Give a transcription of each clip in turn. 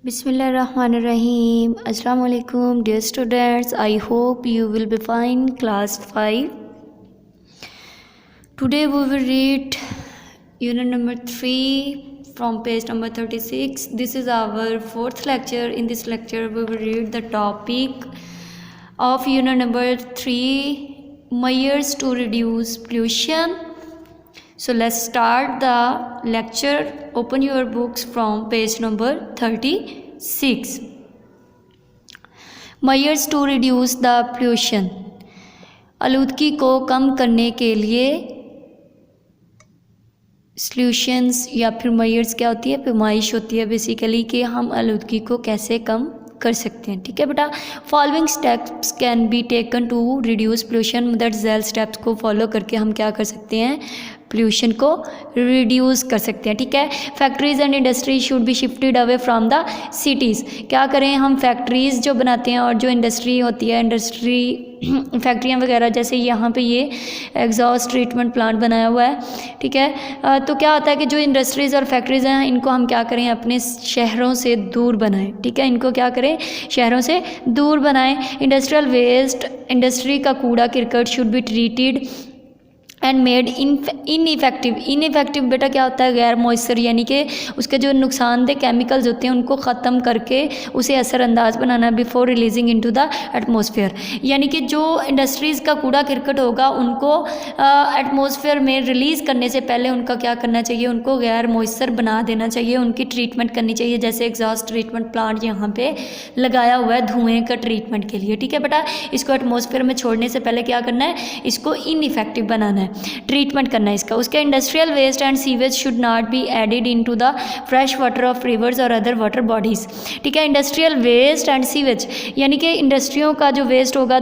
Bismillahirrahmanirrahim. Assalamu alaikum, dear students. I hope you will be fine. Class 5. Today we will read unit number 3 from page number 36. This is our fourth lecture. In this lecture we will read the topic of unit number 3, measures to reduce pollution. So let's start the lecture. Open your books from page number 36. Measures to reduce the pollution. आलूदगी को कम करने के लिए solutions या फिर measures क्या होती है, पैमाइश होती है बेसिकली कि हम आलूदगी को कैसे कम कर सकते हैं। ठीक है बेटा, following steps can be taken to reduce pollution. That जेल स्टेप्स को फॉलो करके हम क्या कर सकते हैं, पोल्यूशन को रिड्यूस कर सकते हैं। ठीक है, factories and industry should be shifted away from the cities. क्या करें हम, फैक्ट्रीज़ जो बनाते हैं और जो इंडस्ट्री होती है, इंडस्ट्री फैक्ट्रियाँ वगैरह, जैसे यहाँ पे ये एग्जॉस्ट ट्रीटमेंट प्लांट बनाया हुआ है। ठीक है, तो क्या होता है कि जो इंडस्ट्रीज़ और फैक्ट्रीज़ हैं इनको हम क्या करें, अपने शहरों से दूर बनाएं। ठीक है, इनको क्या करें, शहरों से दूर बनाएं। इंडस्ट्रियल वेस्ट, इंडस्ट्री का कूड़ा करकट should be treated and made ineffective बेटा क्या होता है, गैर मॉइस्चर, यानी कि उसके जो नुकसानदेह केमिकल्स होते हैं उनको ख़त्म करके उसे असरअंदाज बनाना before releasing into the atmosphere. यानी कि जो इंडस्ट्रीज़ का कूड़ा करकट होगा उनको एटमॉस्फेयर में रिलीज़ करने से पहले उनका क्या करना चाहिए, उनको गैर मॉइस्चर बना देना चाहिए, उनकी ट्रीटमेंट करनी चाहिए। जैसे एग्जॉस्ट ट्रीटमेंट प्लांट यहाँ पे लगाया हुआ है धुएँ का ट्रीटमेंट के लिए। ठीक है बेटा, इसको एटमॉस्फेयर में छोड़ने से पहले क्या करना है, इसको इनइफेक्टिव बनाना है, ट्रीटमेंट करना है इसका। उसके industrial waste and sewage should not be added into the fresh water of rivers और अदर वाटर बॉडीज़। ठीक है, इंडस्ट्रियल वेस्ट एंड सीवेज यानी कि इंडस्ट्रियों का जो वेस्ट होगा,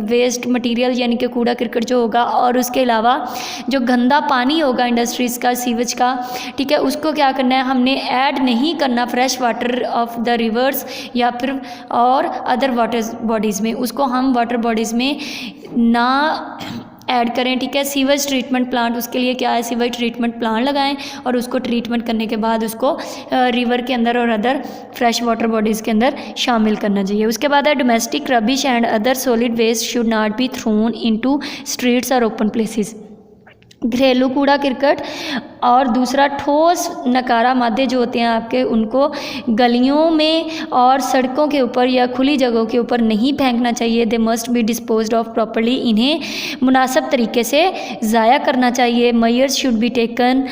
वेस्ट मटेरियल यानी कि कूड़ा करकट जो होगा, और उसके अलावा जो गंदा पानी होगा इंडस्ट्रीज़ का, सीवेज का, ठीक है, उसको क्या करना है, हमने ऐड नहीं करना fresh water of the reverse या फिर और अदर वाटर बॉडीज़ में, उसको हम वाटर बॉडीज़ में ना ऐड करें। ठीक है, सीवेज ट्रीटमेंट प्लांट, उसके लिए क्या है, सीवेज ट्रीटमेंट प्लांट लगाएं और उसको ट्रीटमेंट करने के बाद उसको रिवर के अंदर और अदर फ्रेश वाटर बॉडीज़ के अंदर शामिल करना चाहिए। उसके बाद है domestic rubbish and other solid waste should not be thrown into streets और ओपन प्लेसेस। घरेलू कूड़ा करकट और दूसरा ठोस नकारा मादे जो होते हैं आपके, उनको गलियों में और सड़कों के ऊपर या खुली जगहों के ऊपर नहीं फेंकना चाहिए। They must be disposed of properly, इन्हें मुनासिब तरीके से ज़ाया करना चाहिए। Measures should be taken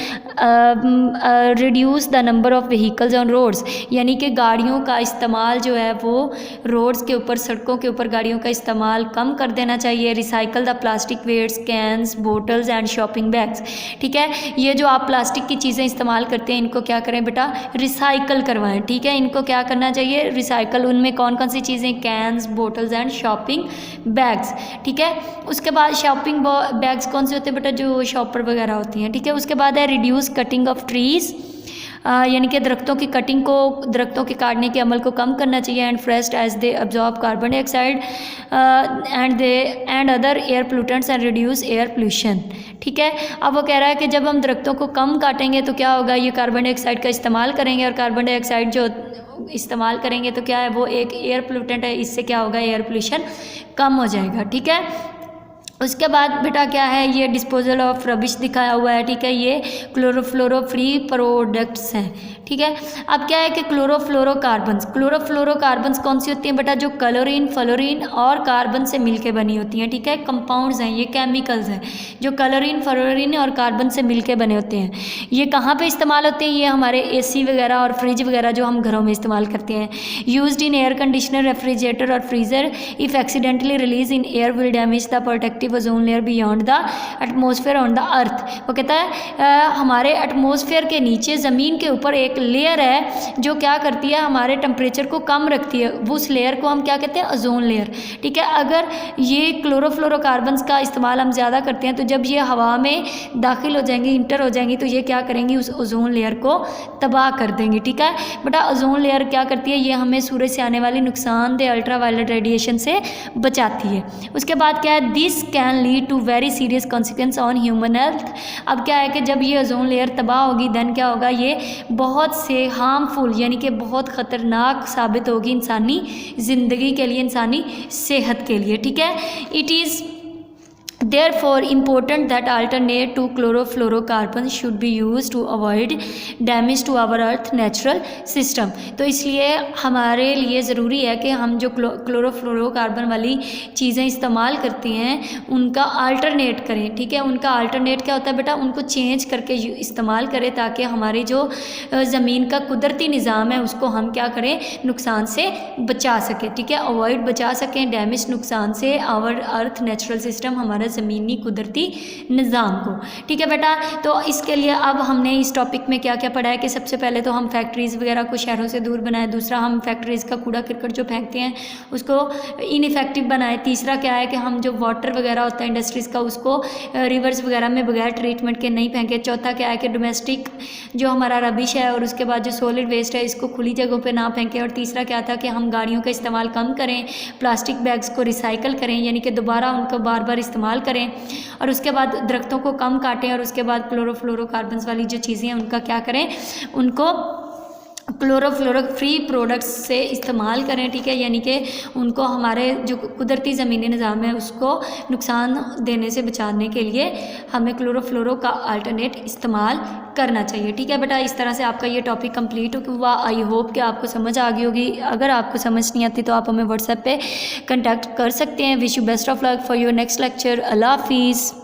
reduce the number of vehicles on roads, यानी कि गाड़ियों का इस्तेमाल जो है वो रोड्स के ऊपर, सड़कों के ऊपर गाड़ियों का इस्तेमाल कम कर देना चाहिए। Recycle the plastic waste, cans, bottles and shopping bags. ठीक है, ये जो आप प्लास्टिक की चीज़ें इस्तेमाल करते हैं इनको क्या करें बेटा, रिसाइकल करवाएं। ठीक है, इनको क्या करना चाहिए, रिसाइकल। उनमें कौन कौन सी चीज़ें, cans, bottles and shopping bags. ठीक है, उसके बाद शॉपिंग बैग्स कौन से होते हैं बेटा, जो शॉपर वगैरह होती हैं। ठीक है, उसके बाद है रिड्यूस कटिंग ऑफ ट्रीज़, यानी कि दरख्तों की कटिंग को, दरख्तों के काटने के अमल को कम करना चाहिए। And forest as they absorb carbon dioxide and other air pollutants and reduce air pollution. ठीक है, अब वो कह रहा है कि जब हम दरख्तों को कम काटेंगे तो क्या होगा, ये कार्बन डाइऑक्साइड का इस्तेमाल करेंगे, और कार्बन डाइऑक्साइड जो इस्तेमाल करेंगे तो क्या है, वो एक एयर पोल्यूटेंट है, इससे क्या होगा, एयर पोल्यूशन कम हो जाएगा। ठीक है, उसके बाद बेटा क्या है, ये डिस्पोजल ऑफ रबिश दिखाया हुआ है। ठीक है, ये क्लोरोफ्लोरो फ्री प्रोडक्ट्स हैं। ठीक है, अब क्या है कि क्लोरोफ्लोरोकार्बन्स कौन सी होती हैं बेटा, जो क्लोरीन, फ्लोरीन और कार्बन से मिलके बनी होती हैं। ठीक है, कंपाउंड्स हैं, ये केमिकल्स हैं जो क्लोरीन, फ्लोरीन और कार्बन से मिलके बने होते हैं। ये कहाँ पे इस्तेमाल होते हैं, ये हमारे एसी वगैरह और फ्रिज वगैरह जो हम घरों में इस्तेमाल करते हैं। Used in air conditioner, refrigerator और freezer. If accidentally release in air will damage the protective ozone layer beyond the atmosphere on the earth. वो कहता है हमारे एटमॉस्फेयर के नीचे, ज़मीन के ऊपर एक लेयर है जो क्या करती है, हमारे टेम्परेचर को कम रखती है। वो उस लेयर को हम क्या कहते हैं, ओजोन लेयर। ठीक है, अगर ये क्लोरोफ्लोरोकार्बन्स का इस्तेमाल हम ज़्यादा करते हैं तो जब ये हवा में दाखिल हो जाएंगी, इंटर हो जाएंगी, तो ये क्या करेंगी, उस ओजोन लेयर को तबाह कर देंगी। ठीक है बेटा, ओजोन लेयर क्या करती है, ये हमें सूरज से आने वाली नुकसानदेह अल्ट्रावायलेट रेडिएशन से बचाती है। उसके बाद क्या है, this can lead to very serious consequence on human health. अब क्या है कि जब ये ओजोन लेयर तबाह होगी देन क्या होगा, ये बहुत से हार्मफुल यानी कि बहुत ख़तरनाक साबित होगी इंसानी ज़िंदगी के लिए, इंसानी सेहत के लिए, ठीक है। It is therefore important that alternate to chlorofluorocarbons should be used to avoid damage to our earth natural system। तो इसलिए हमारे लिए ज़रूरी है कि हम जो क्लोरोफ्लोरोकार्बन वाली चीज़ें इस्तेमाल करते हैं उनका अल्टरनेट करें, ठीक है। उनका अल्टरनेट क्या होता है बेटा, उनको चेंज करके इस्तेमाल करें ताकि हमारी जो ज़मीन का कुदरती निज़ाम है उसको हम क्या करें, नुकसान से बचा सकें, ठीक है, अवॉइड बचा सकें डैमेज नुकसान से आवर अर्थ नेचुरल सिस्टम, हमारा ज़मीनी कुदरती निज़ाम को, ठीक है बेटा। तो इसके लिए अब हमने इस टॉपिक में क्या क्या पढ़ा है कि सबसे पहले तो हम फैक्ट्रीज़ वगैरह को शहरों से दूर बनाएं, दूसरा हम फैक्ट्रीज़ का कूड़ा करकट जो फेंकते हैं उसको इनइफेक्टिव बनाएं, तीसरा क्या है कि हम जो वाटर वगैरह होता है इंडस्ट्रीज़ का उसको रिवर्स वगैरह में बगैर ट्रीटमेंट के नहीं फेंके, चौथा क्या है कि डोमेस्टिक जो हमारा रबिश है और उसके बाद जो सॉलिड वेस्ट है इसको खुली जगहों पर ना फेंकें, और तीसरा क्या था कि हम गाड़ियों का इस्तेमाल कम करें, प्लास्टिक बैग्स को रिसाइकल करें यानी कि दोबारा उनको बार बार इस्तेमाल करें, और उसके बाद दरख्तों को कम काटें, और उसके बाद क्लोरोफ्लोरोकार्बन्स वाली जो चीज़ें हैं उनका क्या करें, उनको क्लोरोफ्लोरो फ्री प्रोडक्ट्स से इस्तेमाल करें, ठीक है। यानी कि उनको हमारे जो कुदरती ज़मीनी निज़ाम है उसको नुकसान देने से बचाने के लिए हमें क्लोरोफ्लोरो का अल्टरनेट इस्तेमाल करना चाहिए, ठीक है बेटा। इस तरह से आपका ये टॉपिक कंप्लीट हुआ। आई होप कि आपको समझ आ गई होगी। अगर आपको समझ नहीं आती तो आप हमें व्हाट्सएप पे कांटेक्ट कर सकते हैं। Wish you best of luck for your next lecture. अल्लाह हाफिज़।